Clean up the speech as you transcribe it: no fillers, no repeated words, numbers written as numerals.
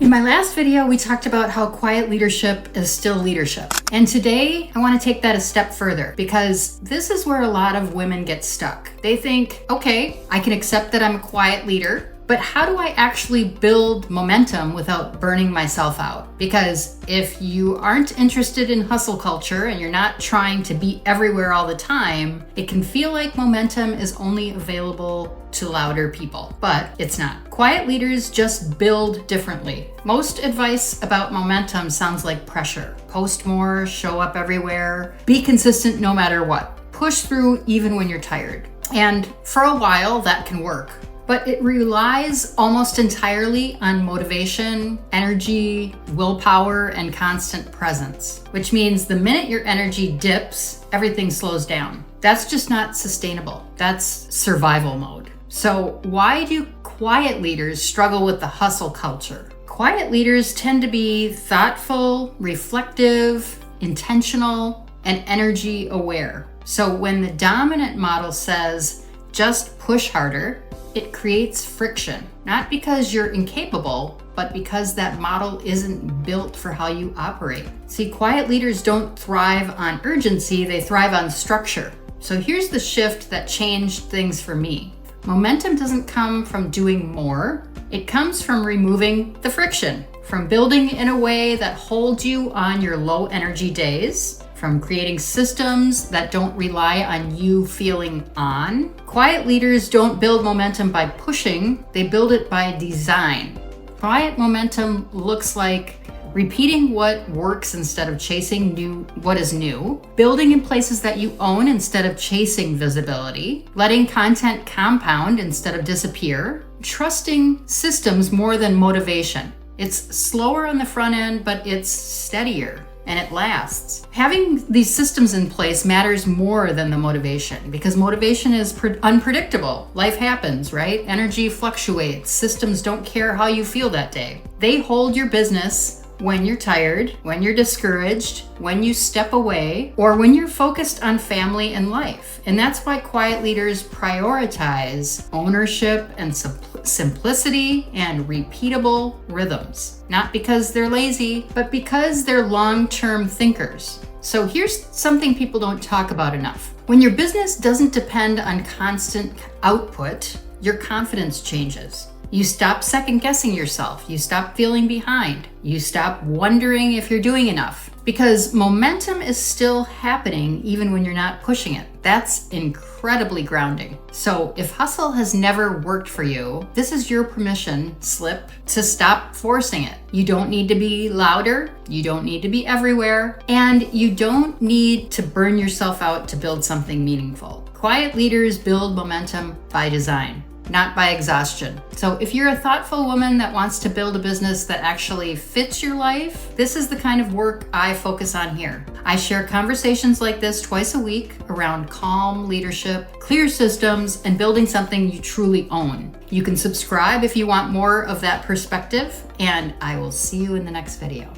In my last video, we talked about how quiet leadership is still leadership. And today, I want to take that a step further because this is where a lot of women get stuck. They think, okay, I can accept that I'm a quiet leader, but how do I actually build momentum without burning myself out? Because if you aren't interested in hustle culture and you're not trying to be everywhere all the time, it can feel like momentum is only available to louder people, but it's not. Quiet leaders just build differently. Most advice about momentum sounds like pressure. Post more, show up everywhere, be consistent no matter what. Push through even when you're tired. And for a while, that can work. But it relies almost entirely on motivation, energy, willpower, and constant presence, which means the minute your energy dips, everything slows down. That's just not sustainable. That's survival mode. So why do quiet leaders struggle with the hustle culture? Quiet leaders tend to be thoughtful, reflective, intentional, and energy aware. So when the dominant model says, just push harder, it creates friction, not because you're incapable, but because that model isn't built for how you operate. See, quiet leaders don't thrive on urgency, they thrive on structure. So here's the shift that changed things for me. Momentum doesn't come from doing more, it comes from removing the friction, from building in a way that holds you on your low energy days, from creating systems that don't rely on you feeling on. Quiet leaders don't build momentum by pushing, they build it by design. Quiet momentum looks like repeating what works instead of chasing what is new, building in places that you own instead of chasing visibility, letting content compound instead of disappear, trusting systems more than motivation. It's slower on the front end, but it's steadier. And it lasts. Having these systems in place matters more than the motivation because motivation is unpredictable. Life happens, right? Energy fluctuates. Systems don't care how you feel that day. They hold your business when you're tired, when you're discouraged, when you step away, or when you're focused on family and life. And that's why quiet leaders prioritize ownership and simplicity and repeatable rhythms. Not because they're lazy, but because they're long-term thinkers. So here's something people don't talk about enough. When your business doesn't depend on constant output, your confidence changes. You stop second-guessing yourself. You stop feeling behind. You stop wondering if you're doing enough. Because momentum is still happening even when you're not pushing it. That's incredibly grounding. So if hustle has never worked for you, this is your permission slip to stop forcing it. You don't need to be louder. You don't need to be everywhere. And you don't need to burn yourself out to build something meaningful. Quiet leaders build momentum by design, not by exhaustion. So if you're a thoughtful woman that wants to build a business that actually fits your life, this is the kind of work I focus on here. I share conversations like this twice a week around calm leadership, clear systems, and building something you truly own. You can subscribe if you want more of that perspective, and I will see you in the next video.